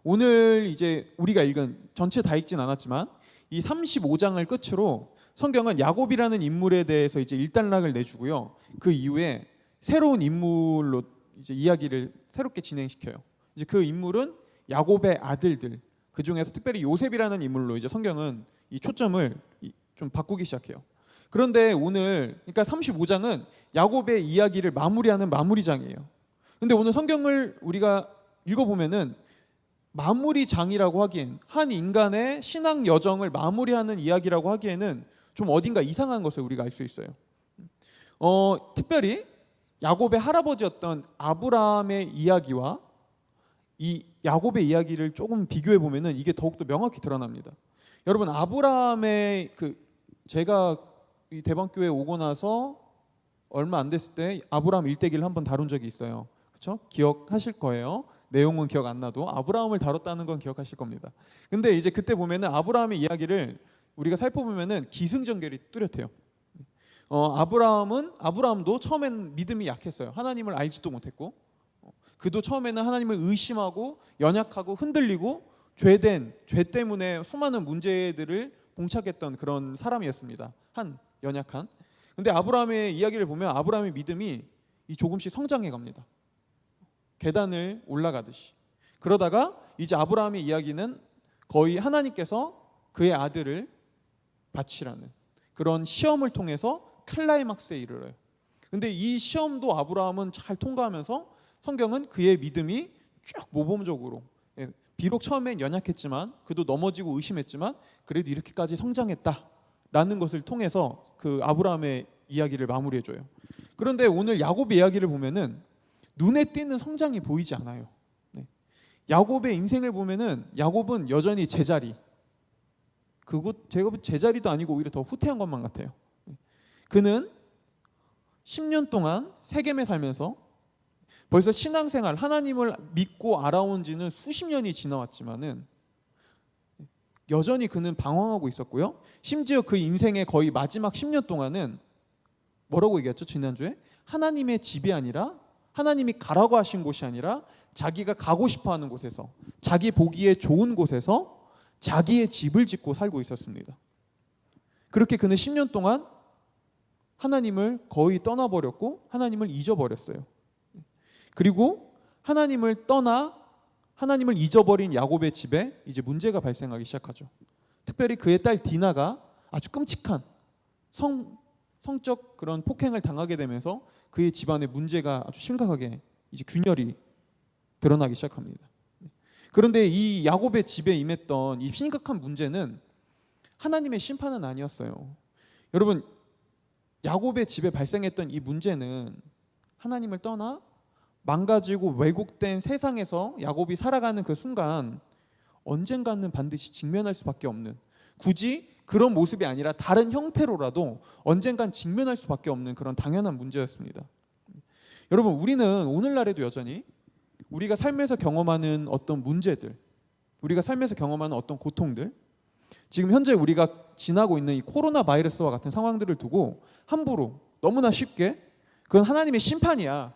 오늘 이제 우리가 읽은 전체 다 읽진 않았지만 이 35장을 끝으로 성경은 야곱이라는 인물에 대해서 이제 일단락을 내주고요. 그 이후에 새로운 인물로 이제 이야기를 새롭게 진행시켜요. 이제 그 인물은 야곱의 아들들. 그 중에서 특별히 요셉이라는 인물로 이제 성경은 이 초점을 좀 바꾸기 시작해요. 그런데 오늘 그러니까 35장은 야곱의 이야기를 마무리하는 마무리장이에요. 근데 오늘 성경을 우리가 읽어보면은 마무리장이라고 하기엔, 한 인간의 신앙 여정을 마무리하는 이야기라고 하기에는 좀 어딘가 이상한 것을 우리가 알 수 있어요. 특별히 야곱의 할아버지였던 아브라함의 이야기와 이 야곱의 이야기를 조금 비교해 보면은 이게 더욱더 명확히 드러납니다. 여러분, 아브라함의 제가 이 대방교회 오고 나서 얼마 안 됐을 때 아브라함 일대기를 한번 다룬 적이 있어요. 그렇죠? 기억하실 거예요. 내용은 기억 안 나도 아브라함을 다뤘다는 건 기억하실 겁니다. 근데 이제 그때 보면은 아브라함의 이야기를 우리가 살펴보면은 기승전결이 뚜렷해요. 아브라함도 처음엔 믿음이 약했어요. 하나님을 알지도 못했고, 그도 처음에는 하나님을 의심하고 연약하고 흔들리고 죄 때문에 수많은 문제들을 봉착했던 그런 사람이었습니다. 연약한. 근데 아브라함의 이야기를 보면 아브라함의 믿음이 조금씩 성장해 갑니다. 계단을 올라가듯이. 그러다가 이제 아브라함의 이야기는 거의 하나님께서 그의 아들을 바치라는 그런 시험을 통해서 클라이막스에 이르러요. 근데 이 시험도 아브라함은 잘 통과하면서 성경은 그의 믿음이 쭉 모범적으로, 비록 처음엔 연약했지만 그도 넘어지고 의심했지만 그래도 이렇게까지 성장했다라는 것을 통해서 그 아브라함의 이야기를 마무리해줘요. 그런데 오늘 야곱의 이야기를 보면은 눈에 띄는 성장이 보이지 않아요. 야곱의 인생을 보면은 야곱은 여전히 제자리. 제가 제자리도 아니고 오히려 더 후퇴한 것만 같아요. 그는 10년 동안 세겜에 살면서 벌써 신앙생활, 하나님을 믿고 알아온 지는 수십 년이 지나왔지만은 여전히 그는 방황하고 있었고요. 심지어 그 인생의 거의 마지막 10년 동안은 뭐라고 얘기했죠? 지난주에 하나님의 집이 아니라, 하나님이 가라고 하신 곳이 아니라 자기가 가고 싶어하는 곳에서, 자기 보기에 좋은 곳에서 자기의 집을 짓고 살고 있었습니다. 그렇게 그는 10년 동안 하나님을 거의 떠나버렸고 하나님을 잊어버렸어요. 그리고 하나님을 잊어버린 야곱의 집에 이제 문제가 발생하기 시작하죠. 특별히 그의 딸 디나가 아주 끔찍한 성적 그런 폭행을 당하게 되면서 그의 집안에 문제가 아주 심각하게 이제 균열이 드러나기 시작합니다. 그런데 이 야곱의 집에 임했던 이 심각한 문제는 하나님의 심판은 아니었어요. 여러분, 야곱의 집에 발생했던 이 문제는 하나님을 떠나 망가지고 왜곡된 세상에서 야곱이 살아가는 그 순간 언젠가는 반드시 직면할 수밖에 없는, 굳이 그런 모습이 아니라 다른 형태로라도 언젠간 직면할 수밖에 없는 그런 당연한 문제였습니다. 여러분, 우리는 오늘날에도 여전히 우리가 삶에서 경험하는 어떤 문제들, 우리가 삶에서 경험하는 어떤 고통들, 지금 현재 우리가 지나고 있는 이 코로나 바이러스와 같은 상황들을 두고 함부로 너무나 쉽게 그건 하나님의 심판이야,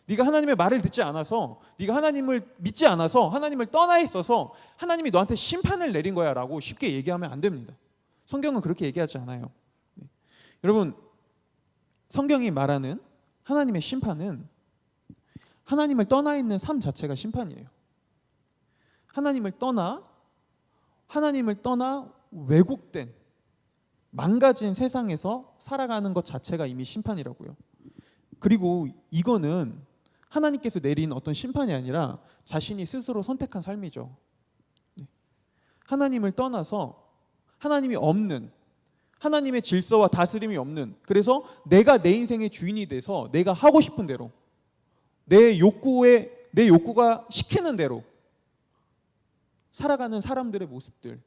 네가 하나님의 말을 듣지 않아서, 네가 하나님을 믿지 않아서, 하나님을 떠나 있어서 하나님이 너한테 심판을 내린 거야 라고 쉽게 얘기하면 안 됩니다. 성경은 그렇게 얘기하지 않아요. 여러분, 성경이 말하는 하나님의 심판은 하나님을 떠나 있는 삶 자체가 심판이에요. 하나님을 떠나 왜곡된, 망가진 세상에서 살아가는 것 자체가 이미 심판이라고요. 그리고 이거는 하나님께서 내린 어떤 심판이 아니라 자신이 스스로 선택한 삶이죠. 하나님을 떠나서 하나님이 없는, 하나님의 질서와 다스림이 없는, 그래서 내가 내 인생의 주인이 돼서 내가 하고 싶은 대로, 내 욕구가 시키는 대로 살아가는 사람들의 모습들,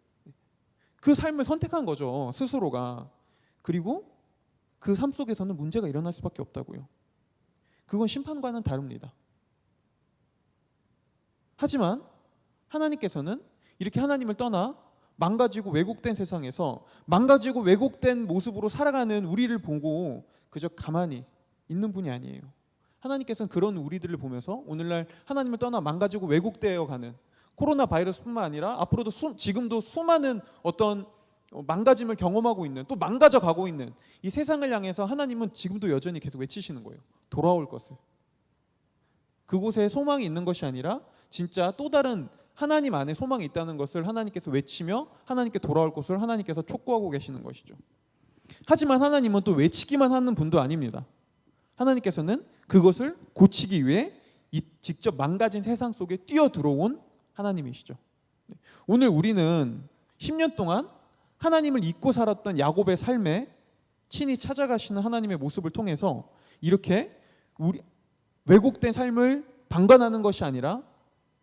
그 삶을 선택한 거죠, 스스로가. 그리고 그 삶 속에서는 문제가 일어날 수밖에 없다고요. 그건 심판과는 다릅니다. 하지만 하나님께서는 이렇게 하나님을 떠나 망가지고 왜곡된 세상에서 망가지고 왜곡된 모습으로 살아가는 우리를 보고 그저 가만히 있는 분이 아니에요. 하나님께서는 그런 우리들을 보면서 오늘날 하나님을 떠나 망가지고 왜곡되어 가는, 코로나 바이러스뿐만 아니라 앞으로도 지금도 수많은 어떤 망가짐을 경험하고 있는, 또 망가져 가고 있는 이 세상을 향해서 하나님은 지금도 여전히 계속 외치시는 거예요. 돌아올 것을. 그곳에 소망이 있는 것이 아니라 진짜 또 다른 하나님 안에 소망이 있다는 것을 하나님께서 외치며 하나님께 돌아올 것을 하나님께서 촉구하고 계시는 것이죠. 하지만 하나님은 또 외치기만 하는 분도 아닙니다. 하나님께서는 그것을 고치기 위해 직접 망가진 세상 속에 뛰어들어온 하나님이시죠. 오늘 우리는 10년 동안 하나님을 잊고 살았던 야곱의 삶에 친히 찾아가시는 하나님의 모습을 통해서 이렇게 왜곡된 삶을 방관하는 것이 아니라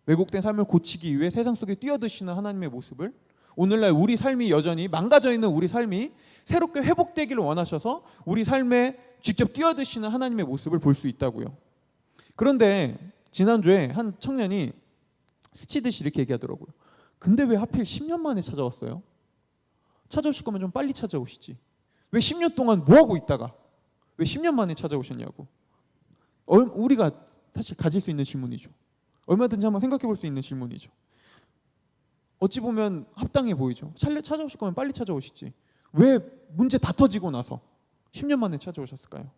왜곡된 삶을 고치기 위해 세상 속에 뛰어드시는 하나님의 모습을, 오늘날 우리 삶이 여전히 망가져 있는 우리 삶이 새롭게 회복되기를 원하셔서 우리 삶에 직접 뛰어드시는 하나님의 모습을 볼 수 있다고요. 그런데 지난주에 한 청년이 스치듯이 이렇게 얘기하더라고요. 근데 왜 하필 10년 만에 찾아왔어요? 찾아오실 거면 좀 빨리 찾아오시지. 왜 10년 동안 뭐하고 있다가 왜 10년 만에 찾아오셨냐고. 우리가 사실 가질 수 있는 질문이죠. 얼마든지 한번 생각해 볼 수 있는 질문이죠. 어찌 보면 합당해 보이죠. 찾아오실 거면 빨리 찾아오시지. 왜 문제 다 터지고 나서 10년 만에 찾아오셨을까요?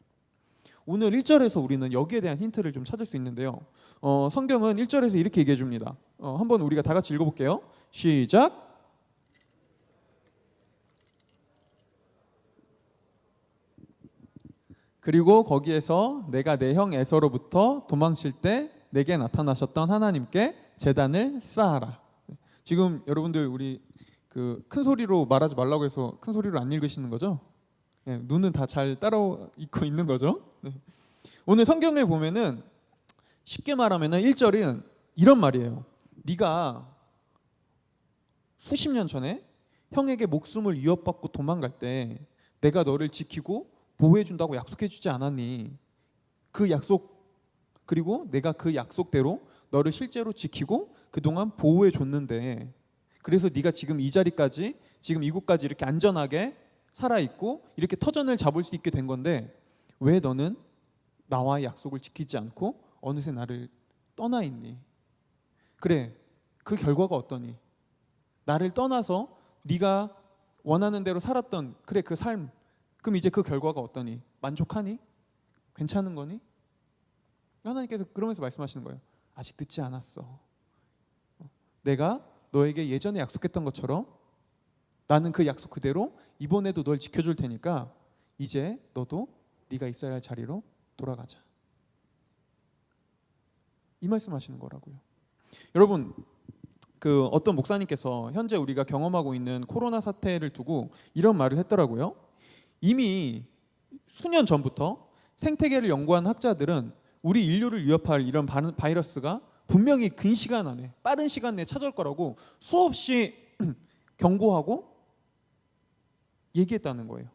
오늘 1절에서 우리는 여기에 대한 힌트를 좀 찾을 수 있는데요. 성경은 1절에서 이렇게 얘기해 줍니다. 한번 우리가 다 같이 읽어볼게요. 시작. 그리고 거기에서 내가 내 형 에서로부터 도망칠 때 내게 나타나셨던 하나님께 제단을 쌓아라. 지금 여러분들 우리 그 큰 소리로 말하지 말라고 해서 큰 소리로 안 읽으시는 거죠? 네, 눈은 다 잘 따라 읽고 있는 거죠? 네. 오늘 성경을 보면은 쉽게 말하면은 1절은 이런 말이에요. 네가 수십 년 전에 형에게 목숨을 위협받고 도망갈 때 내가 너를 지키고 보호해 준다고 약속해 주지 않았니? 그 약속, 그리고 내가 그 약속대로 너를 실제로 지키고 그동안 보호해 줬는데, 그래서 네가 지금 이 자리까지, 지금 이곳까지 이렇게 안전하게 살아있고 이렇게 터전을 잡을 수 있게 된 건데 왜 너는 나와의 약속을 지키지 않고 어느새 나를 떠나 있니? 그래, 그 결과가 어떠니? 나를 떠나서 네가 원하는 대로 살았던 그래 그 삶, 그럼 이제 그 결과가 어떠니? 만족하니? 괜찮은 거니? 하나님께서 그러면서 말씀하시는 거예요. 아직 늦지 않았어. 내가 너에게 예전에 약속했던 것처럼 나는 그 약속 그대로 이번에도 널 지켜줄 테니까 이제 너도 네가 있어야 할 자리로 돌아가자. 이 말씀하시는 거라고요. 여러분, 그 어떤 목사님께서 현재 우리가 경험하고 있는 코로나 사태를 두고 이런 말을 했더라고요. 이미 수년 전부터 생태계를 연구한 학자들은 우리 인류를 위협할 이런 바이러스가 분명히 근 시간 안에, 빠른 시간 내에 찾아올 거라고 수없이 경고하고 얘기했다는 거예요.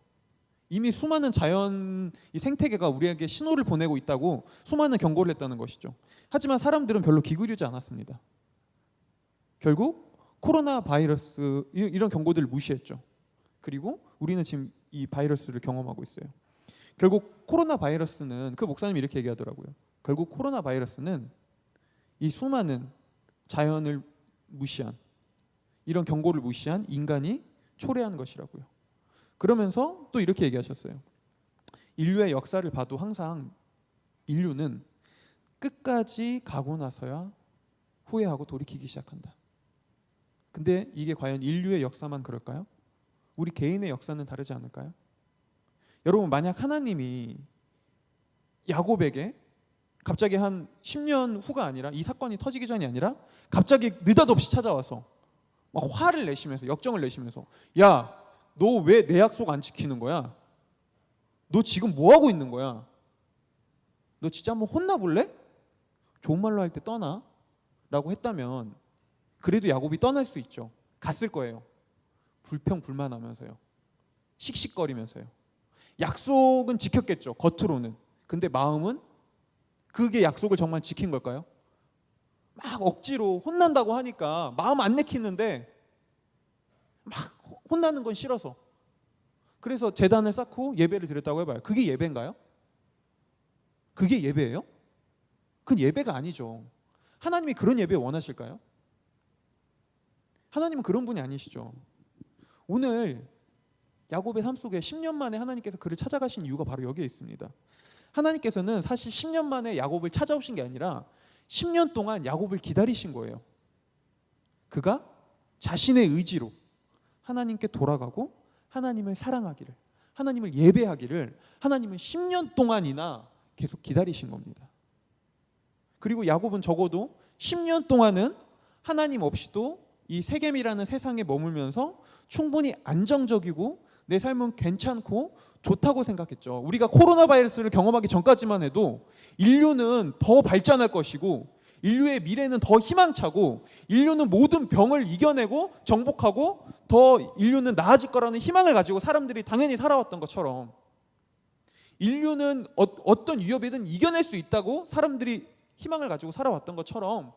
이미 수많은 자연 이 생태계가 우리에게 신호를 보내고 있다고 수많은 경고를 했다는 것이죠. 하지만 사람들은 별로 기울이지 않았습니다. 결국 코로나 바이러스 이런 경고들을 무시했죠. 그리고 우리는 지금 이 바이러스를 경험하고 있어요. 결국 코로나 바이러스는, 그 목사님이 이렇게 얘기하더라고요. 결국 코로나 바이러스는 이 수많은 자연을 무시한, 이런 경고를 무시한 인간이 초래한 것이라고요. 그러면서 또 이렇게 얘기하셨어요. 인류의 역사를 봐도 항상 인류는 끝까지 가고 나서야 후회하고 돌이키기 시작한다. 근데 이게 과연 인류의 역사만 그럴까요? 우리 개인의 역사는 다르지 않을까요? 여러분, 만약 하나님이 야곱에게 갑자기 한 10년 후가 아니라, 이 사건이 터지기 전이 아니라 갑자기 느닷없이 찾아와서 막 화를 내시면서, 역정을 내시면서, 야, 너 왜 내 약속 안 지키는 거야? 너 지금 뭐 하고 있는 거야? 너 진짜 한번 혼나볼래? 좋은 말로 할 때 떠나 라고 했다면 그래도 야곱이 떠날 수 있죠. 갔을 거예요. 불평불만하면서요, 씩씩거리면서요. 약속은 지켰겠죠, 겉으로는. 근데 마음은 그게 약속을 정말 지킨 걸까요? 막 억지로 혼난다고 하니까 마음 안 내키는데 막 혼나는 건 싫어서, 그래서 제단을 쌓고 예배를 드렸다고 해봐요. 그게 예배인가요? 그게 예배예요? 그건 예배가 아니죠. 하나님이 그런 예배 원하실까요? 하나님은 그런 분이 아니시죠. 오늘 야곱의 삶 속에 10년 만에 하나님께서 그를 찾아가신 이유가 바로 여기에 있습니다. 하나님께서는 사실 10년 만에 야곱을 찾아오신 게 아니라 10년 동안 야곱을 기다리신 거예요. 그가 자신의 의지로 하나님께 돌아가고 하나님을 사랑하기를, 하나님을 예배하기를 하나님은 10년 동안이나 계속 기다리신 겁니다. 그리고 야곱은 적어도 10년 동안은 하나님 없이도 이 세겜이라는 세상에 머물면서 충분히 안정적이고 내 삶은 괜찮고 좋다고 생각했죠. 우리가 코로나 바이러스를 경험하기 전까지만 해도 인류는 더 발전할 것이고 인류의 미래는 더 희망차고 인류는 모든 병을 이겨내고 정복하고 더 인류는 나아질 거라는 희망을 가지고 사람들이 당연히 살아왔던 것처럼 인류는 어떤 위협이든 이겨낼 수 있다고 사람들이 희망을 가지고 살아왔던 것처럼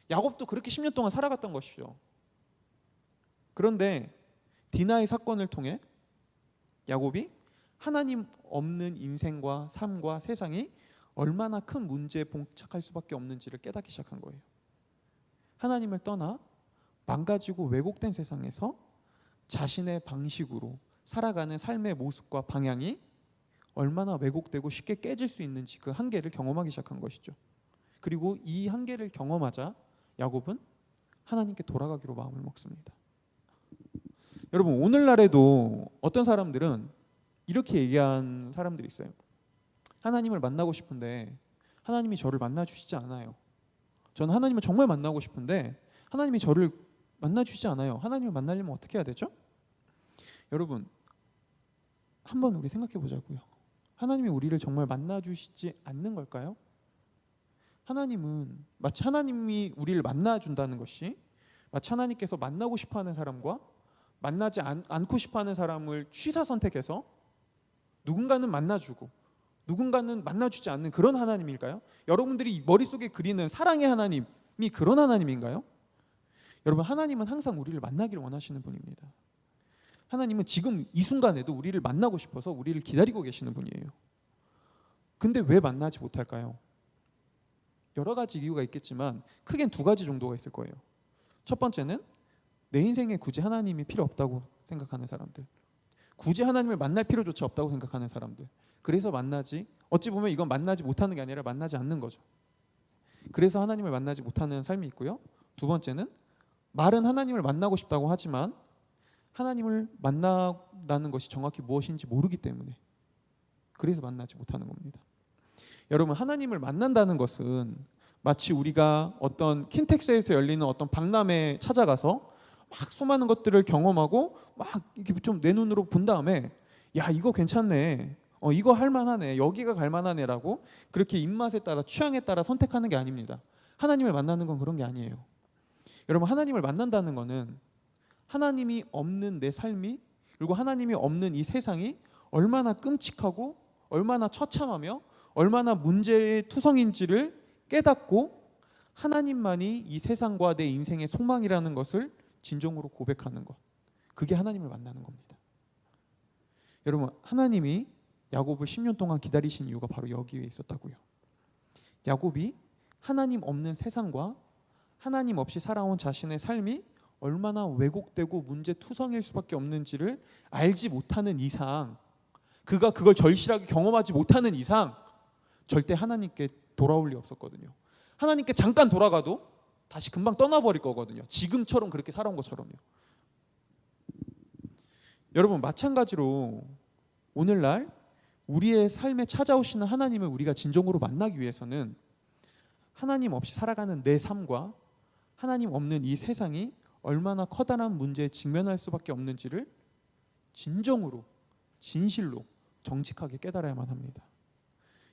야곱도 그렇게 10년 동안 살아갔던 것이죠. 그런데 디나의 사건을 통해 야곱이 하나님 없는 인생과 삶과 세상이 얼마나 큰 문제에 봉착할 수밖에 없는지를 깨닫기 시작한 거예요. 하나님을 떠나 망가지고 왜곡된 세상에서 자신의 방식으로 살아가는 삶의 모습과 방향이 얼마나 왜곡되고 쉽게 깨질 수 있는지 그 한계를 경험하기 시작한 것이죠. 그리고 이 한계를 경험하자 야곱은 하나님께 돌아가기로 마음을 먹습니다. 여러분, 오늘날에도 어떤 사람들은 이렇게 얘기한 사람들이 있어요. 하나님을 만나고 싶은데 하나님이 저를 만나주시지 않아요. 저는 하나님을 정말 만나고 싶은데 하나님이 저를 만나주시지 않아요. 하나님을 만나려면 어떻게 해야 되죠? 여러분, 한번 우리 생각해 보자고요. 하나님이 우리를 정말 만나주시지 않는 걸까요? 하나님은 마치 하나님이 우리를 만나준다는 것이 마치 하나님께서 만나고 싶어하는 사람과 만나지 않고 싶어하는 사람을 취사 선택해서 누군가는 만나주고 누군가는 만나주지 않는 그런 하나님일까요? 여러분들이 머릿속에 그리는 사랑의 하나님이 그런 하나님인가요? 여러분, 하나님은 항상 우리를 만나기를 원하시는 분입니다. 하나님은 지금 이 순간에도 우리를 만나고 싶어서 우리를 기다리고 계시는 분이에요. 근데 왜 만나지 못할까요? 여러 가지 이유가 있겠지만 크게는 두 가지 정도가 있을 거예요. 첫 번째는 내 인생에 굳이 하나님이 필요 없다고 생각하는 사람들, 굳이 하나님을 만날 필요조차 없다고 생각하는 사람들, 그래서 만나지, 어찌 보면 이건 만나지 못하는 게 아니라 만나지 않는 거죠. 그래서 하나님을 만나지 못하는 삶이 있고요. 두 번째는 말은 하나님을 만나고 싶다고 하지만 하나님을 만난다는 것이 정확히 무엇인지 모르기 때문에 그래서 만나지 못하는 겁니다. 여러분, 하나님을 만난다는 것은 마치 우리가 어떤 킨텍스에서 열리는 어떤 박람회에 찾아가서 막 수많은 것들을 경험하고 막 이렇게 좀 내 눈으로 본 다음에 야, 이거 괜찮네, 이거 할만하네, 여기가 갈만하네라고 그렇게 입맛에 따라 취향에 따라 선택하는 게 아닙니다. 하나님을 만나는 건 그런 게 아니에요. 여러분, 하나님을 만난다는 거는 하나님이 없는 내 삶이, 그리고 하나님이 없는 이 세상이 얼마나 끔찍하고 얼마나 처참하며 얼마나 문제의 투성인지를 깨닫고 하나님만이 이 세상과 내 인생의 소망이라는 것을 진정으로 고백하는 것, 그게 하나님을 만나는 겁니다. 여러분, 하나님이 야곱을 10년 동안 기다리신 이유가 바로 여기에 있었다고요. 야곱이 하나님 없는 세상과 하나님 없이 살아온 자신의 삶이 얼마나 왜곡되고 문제투성일 수밖에 없는지를 알지 못하는 이상, 그가 그걸 절실하게 경험하지 못하는 이상 절대 하나님께 돌아올 리 없었거든요. 하나님께 잠깐 돌아가도 다시 금방 떠나버릴 거거든요. 지금처럼 그렇게 살아온 것처럼요. 여러분, 마찬가지로 오늘날 우리의 삶에 찾아오시는 하나님을 우리가 진정으로 만나기 위해서는 하나님 없이 살아가는 내 삶과 하나님 없는 이 세상이 얼마나 커다란 문제에 직면할 수밖에 없는지를 진정으로, 진실로, 정직하게 깨달아야만 합니다.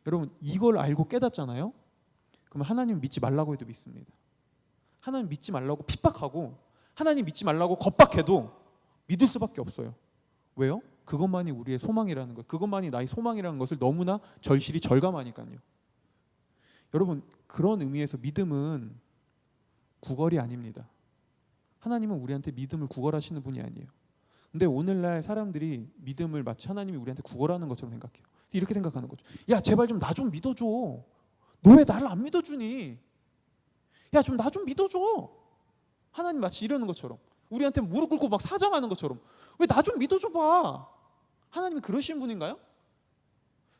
여러분, 이걸 알고 깨닫잖아요? 그러면 하나님 믿지 말라고 해도 믿습니다. 하나님 믿지 말라고 핍박하고 하나님 믿지 말라고 겁박해도 믿을 수밖에 없어요. 왜요? 그것만이 우리의 소망이라는 것, 그것만이 나의 소망이라는 것을 너무나 절실히 절감하니까요. 여러분, 그런 의미에서 믿음은 구걸이 아닙니다. 하나님은 우리한테 믿음을 구걸하시는 분이 아니에요. 근데 오늘날 사람들이 믿음을 마치 하나님이 우리한테 구걸하는 것처럼 생각해요. 이렇게 생각하는 거죠. 야, 제발 좀 나 좀 믿어줘. 너 왜 나를 안 믿어주니? 야, 좀 나 좀 믿어줘. 하나님 마치 이러는 것처럼, 우리한테 무릎 꿇고 막 사정하는 것처럼, 왜 나 좀 믿어줘봐. 하나님이 그러신 분인가요?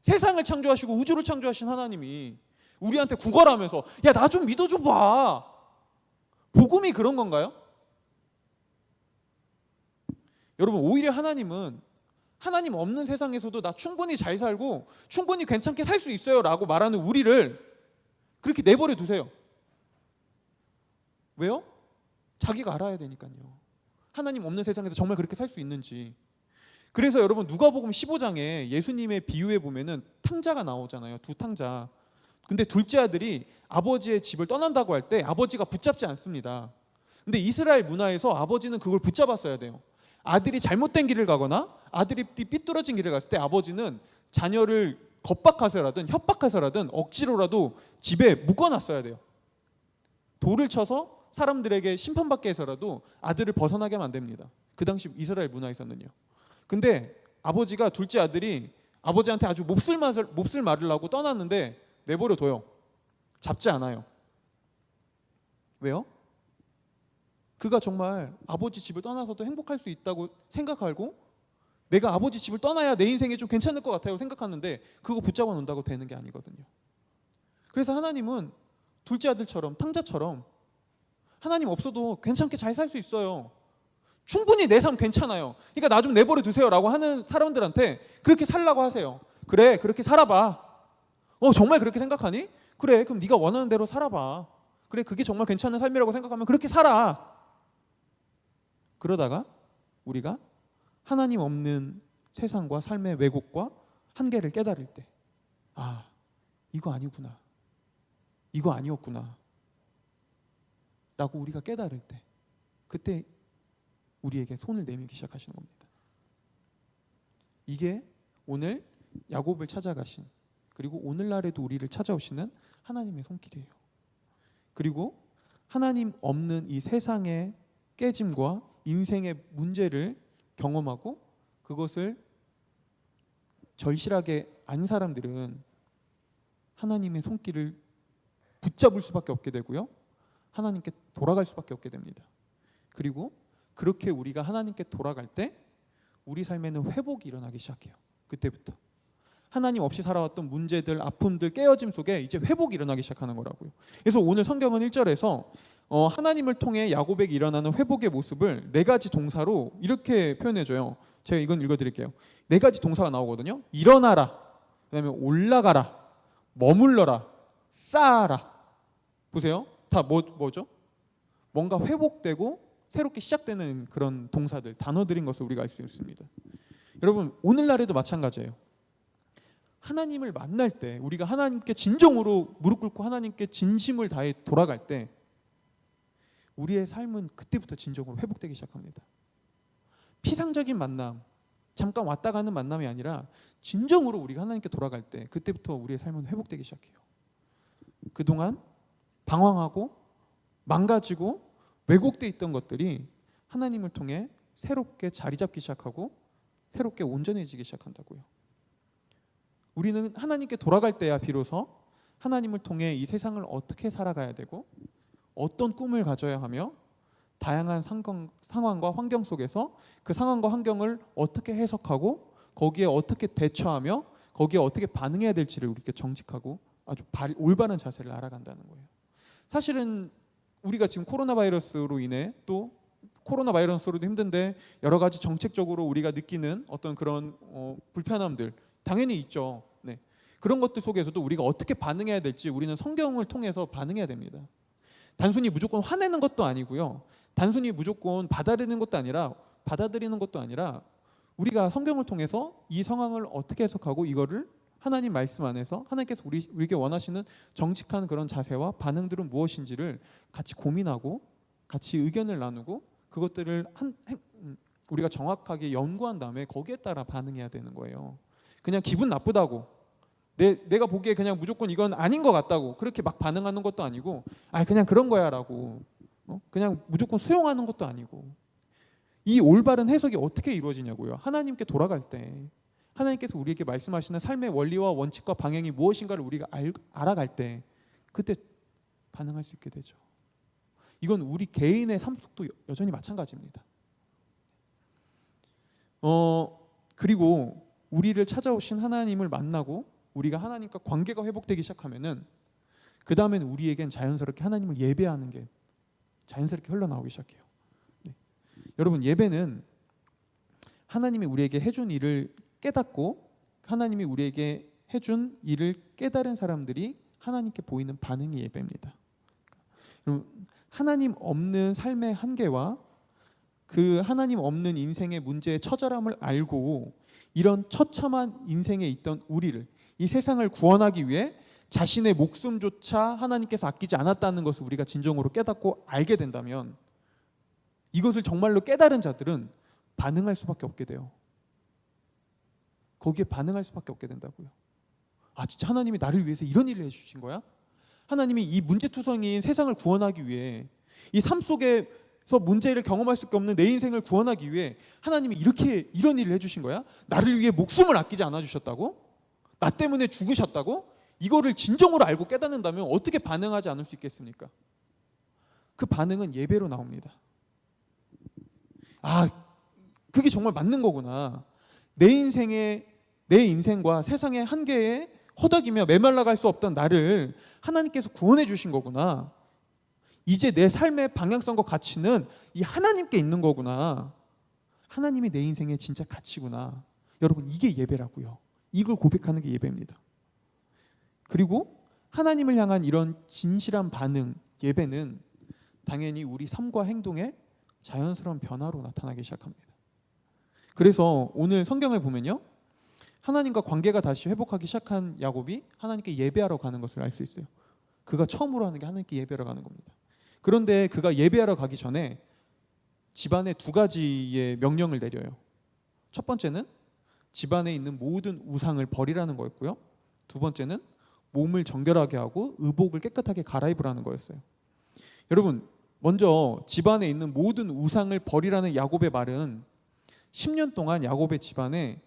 세상을 창조하시고 우주를 창조하신 하나님이 우리한테 구걸하면서 야, 나 좀 믿어줘봐. 복음이 그런 건가요? 여러분, 오히려 하나님은 하나님 없는 세상에서도 나 충분히 잘 살고 충분히 괜찮게 살 수 있어요 라고 말하는 우리를 그렇게 내버려 두세요. 왜요? 자기가 알아야 되니까요. 하나님 없는 세상에서 정말 그렇게 살 수 있는지. 그래서 여러분, 누가복음 15장에 예수님의 비유에 보면은 탕자가 나오잖아요. 두 탕자. 근데 둘째 아들이 아버지의 집을 떠난다고 할 때 아버지가 붙잡지 않습니다. 근데 이스라엘 문화에서 아버지는 그걸 붙잡았어야 돼요. 아들이 잘못된 길을 가거나 아들이 삐뚤어진 길을 갔을 때 아버지는 자녀를 겁박해서라든 협박해서라든 억지로라도 집에 묶어놨어야 돼요. 돌을 쳐서 사람들에게 심판받게 해서라도 아들을 벗어나게 하면 안 됩니다. 그 당시 이스라엘 문화에서는요. 근데 아버지가 둘째 아들이 아버지한테 아주 몹쓸 말을 하고 떠났는데 내버려 둬요. 잡지 않아요. 왜요? 그가 정말 아버지 집을 떠나서도 행복할 수 있다고 생각하고 내가 아버지 집을 떠나야 내 인생이 좀 괜찮을 것 같아요 생각하는데 그거 붙잡아 놓는다고 되는 게 아니거든요. 그래서 하나님은 둘째 아들처럼 탕자처럼 하나님 없어도 괜찮게 잘 살 수 있어요. 충분히 내 삶 괜찮아요. 그러니까 나 좀 내버려 두세요 라고 하는 사람들한테 그렇게 살라고 하세요. 그래, 그렇게 살아봐. 정말 그렇게 생각하니? 그래, 그럼 네가 원하는 대로 살아봐. 그래, 그게 정말 괜찮은 삶이라고 생각하면 그렇게 살아. 그러다가 우리가 하나님 없는 세상과 삶의 왜곡과 한계를 깨달을 때, 아, 이거 아니구나, 이거 아니었구나 라고 우리가 깨달을 때, 그때 우리에게 손을 내밀기 시작하시는 겁니다. 이게 오늘 야곱을 찾아가신, 그리고 오늘날에도 우리를 찾아오시는 하나님의 손길이에요. 그리고 하나님 없는 이 세상의 깨짐과 인생의 문제를 경험하고 그것을 절실하게 안 사람들은 하나님의 손길을 붙잡을 수밖에 없게 되고요, 하나님께 돌아갈 수밖에 없게 됩니다. 그리고 그렇게 우리가 하나님께 돌아갈 때 우리 삶에는 회복이 일어나기 시작해요. 그때부터 하나님 없이 살아왔던 문제들, 아픔들, 깨어짐 속에 이제 회복이 일어나기 시작하는 거라고요. 그래서 오늘 성경은 1절에서 하나님을 통해 야곱에게 일어나는 회복의 모습을 네 가지 동사로 이렇게 표현해줘요. 제가 이건 읽어드릴게요. 네 가지 동사가 나오거든요. 일어나라, 그다음에 올라가라, 머물러라, 쌓아라. 보세요. 다 뭐죠? 뭔가 회복되고 새롭게 시작되는 그런 동사들, 단어들인 것을 우리가 알 수 있습니다. 여러분, 오늘날에도 마찬가지예요. 하나님을 만날 때, 우리가 하나님께 진정으로 무릎 꿇고 하나님께 진심을 다해 돌아갈 때 우리의 삶은 그때부터 진정으로 회복되기 시작합니다. 피상적인 만남, 잠깐 왔다 가는 만남이 아니라 진정으로 우리가 하나님께 돌아갈 때 그때부터 우리의 삶은 회복되기 시작해요. 그동안 방황하고 망가지고 왜곡되어 있던 것들이 하나님을 통해 새롭게 자리 잡기 시작하고 새롭게 온전해지기 시작한다고요. 우리는 하나님께 돌아갈 때야 비로소 하나님을 통해 이 세상을 어떻게 살아가야 되고 어떤 꿈을 가져야 하며 다양한 상황과 환경 속에서 그 상황과 환경을 어떻게 해석하고 거기에 어떻게 대처하며 거기에 어떻게 반응해야 될지를 우리가 정직하고 아주 올바른 자세를 알아간다는 거예요. 사실은 우리가 지금 코로나 바이러스로 인해 또 코로나 바이러스로도 힘든데 여러 가지 정책적으로 우리가 느끼는 어떤 그런 불편함들 당연히 있죠. 네. 그런 것들 속에서도 우리가 어떻게 반응해야 될지 우리는 성경을 통해서 반응해야 됩니다. 단순히 무조건 화내는 것도 아니고요. 단순히 무조건 받아들이는 것도 아니라 우리가 성경을 통해서 이 상황을 어떻게 해석하고 이거를 하나님 말씀 안에서 하나님께서 우리에게 원하시는 정직한 그런 자세와 반응들은 무엇인지를 같이 고민하고 같이 의견을 나누고 그것들을 우리가 정확하게 연구한 다음에 거기에 따라 반응해야 되는 거예요. 그냥 기분 나쁘다고 내가 보기에 그냥 무조건 이건 아닌 것 같다고 그렇게 막 반응하는 것도 아니고 그냥 그런 거야 라고 그냥 무조건 수용하는 것도 아니고 이 올바른 해석이 어떻게 이루어지냐고요. 하나님께 돌아갈 때 하나님께서 우리에게 말씀하시는 삶의 원리와 원칙과 방향이 무엇인가를 우리가 알아갈 때 그때 반응할 수 있게 되죠. 이건 우리 개인의 삶 속도 여전히 마찬가지입니다. 그리고 우리를 찾아오신 하나님을 만나고 우리가 하나님과 관계가 회복되기 시작하면은 그 다음엔 우리에겐 자연스럽게 하나님을 예배하는 게 자연스럽게 흘러나오기 시작해요. 네. 여러분, 예배는 하나님이 우리에게 해준 일을 깨닫고 하나님이 우리에게 해준 일을 깨달은 사람들이 하나님께 보이는 반응이 예배입니다. 여러분, 하나님 없는 삶의 한계와 그 하나님 없는 인생의 문제의 처절함을 알고 이런 처참한 인생에 있던 우리를, 이 세상을 구원하기 위해 자신의 목숨조차 하나님께서 아끼지 않았다는 것을 우리가 진정으로 깨닫고 알게 된다면, 이것을 정말로 깨달은 자들은 반응할 수밖에 없게 돼요. 거기에 반응할 수밖에 없게 된다고요. 아, 진짜 하나님이 나를 위해서 이런 일을 해주신 거야? 하나님이 이 문제투성이인 세상을 구원하기 위해, 이 삶 속에서 문제를 경험할 수밖에 없는 내 인생을 구원하기 위해 하나님이 이런 일을 해주신 거야? 나를 위해 목숨을 아끼지 않아 주셨다고? 나 때문에 죽으셨다고? 이거를 진정으로 알고 깨닫는다면 어떻게 반응하지 않을 수 있겠습니까? 그 반응은 예배로 나옵니다. 아, 그게 정말 맞는 거구나. 내 인생과 세상의 한계에 허덕이며 메말라갈 수 없던 나를 하나님께서 구원해 주신 거구나. 이제 내 삶의 방향성과 가치는 이 하나님께 있는 거구나. 하나님이 내 인생의 진짜 가치구나. 여러분, 이게 예배라고요. 이걸 고백하는 게 예배입니다. 그리고 하나님을 향한 이런 진실한 반응, 예배는 당연히 우리 삶과 행동에 자연스러운 변화로 나타나기 시작합니다. 그래서 오늘 성경을 보면요, 하나님과 관계가 다시 회복하기 시작한 야곱이 하나님께 예배하러 가는 것을 알 수 있어요. 그가 처음으로 하는 게 하나님께 예배하러 가는 겁니다. 그런데 그가 예배하러 가기 전에 집안에 두 가지의 명령을 내려요. 첫 번째는 집안에 있는 모든 우상을 버리라는 거였고요. 두 번째는 몸을 정결하게 하고 의복을 깨끗하게 갈아입으라는 거였어요. 여러분, 먼저 집안에 있는 모든 우상을 버리라는 야곱의 말은 10년 동안 야곱의 집안에,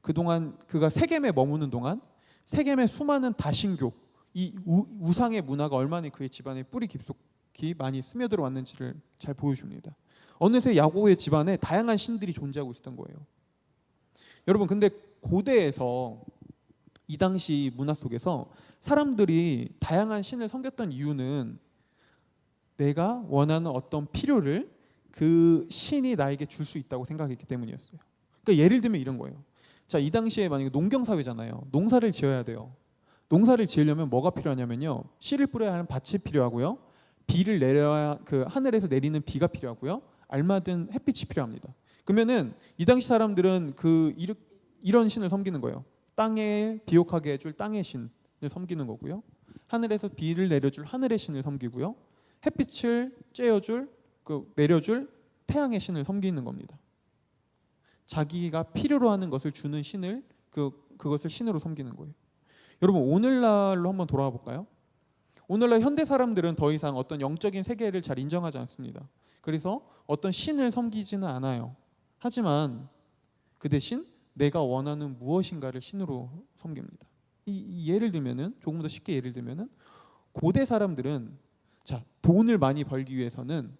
그동안 그가 세겜에 머무는 동안 세겜의 수많은 다신교, 이 우상의 문화가 얼마나 그의 집안에 뿌리 깊숙이 많이 스며들어 왔는지를 잘 보여줍니다. 어느새 야곱의 집안에 다양한 신들이 존재하고 있었던 거예요. 여러분, 근데 고대에서 이 당시 문화 속에서 사람들이 다양한 신을 섬겼던 이유는 내가 원하는 어떤 필요를 그 신이 나에게 줄 수 있다고 생각했기 때문이었어요. 그러니까 예를 들면 이런 거예요. 자, 이 당시에 만약에 농경사회잖아요. 농사를 지어야 돼요. 농사를 지으려면 뭐가 필요하냐면요, 씨를 뿌려야 하는 밭이 필요하고요, 비를 내려야 그 하늘에서 내리는 비가 필요하고요, 알맞은 햇빛이 필요합니다. 그러면은 이 당시 사람들은 이런 신을 섬기는 거예요. 땅에 비옥하게 해줄 땅의 신을 섬기는 거고요, 하늘에서 비를 내려줄 하늘의 신을 섬기고요, 햇빛을 내려줄 태양의 신을 섬기는 겁니다. 자기가 필요로 하는 것을 주는 신을 그것을 신으로 섬기는 거예요. 여러분, 오늘날로 한번 돌아와 볼까요? 오늘날 현대 사람들은 더 이상 어떤 영적인 세계를 잘 인정하지 않습니다. 그래서 어떤 신을 섬기지는 않아요. 하지만 그 대신 내가 원하는 무엇인가를 신으로 섬깁니다. 예를 들면은, 조금 더 쉽게 예를 들면은, 고대 사람들은 돈을 많이 벌기 위해서는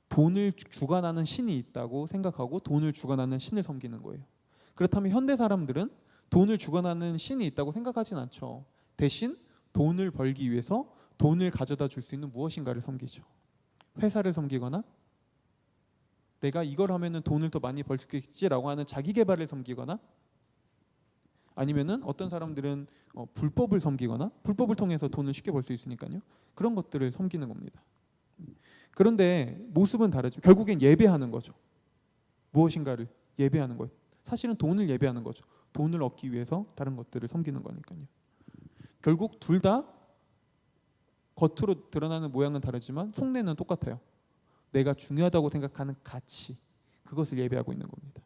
돈을 주관하는 신이 있다고 생각하고 돈을 주관하는 신을 섬기는 거예요. 그렇다면 현대 사람들은 돈을 주관하는 신이 있다고 생각하진 않죠. 대신 돈을 벌기 위해서 돈을 가져다 줄 수 있는 무엇인가를 섬기죠. 회사를 섬기거나 내가 이걸 하면은 돈을 더 많이 벌 수 있겠지라고 하는 자기 개발을 섬기거나, 아니면은 어떤 사람들은 불법을 섬기거나, 불법을 통해서 돈을 쉽게 벌 수 있으니까요, 그런 것들을 섬기는 겁니다. 그런데 모습은 다르죠. 결국엔 예배하는 거죠. 무엇인가를 예배하는 거예요. 사실은 돈을 예배하는 거죠. 돈을 얻기 위해서 다른 것들을 섬기는 거니까요. 결국 둘 다 겉으로 드러나는 모양은 다르지만 속내는 똑같아요. 내가 중요하다고 생각하는 가치, 그것을 예배하고 있는 겁니다.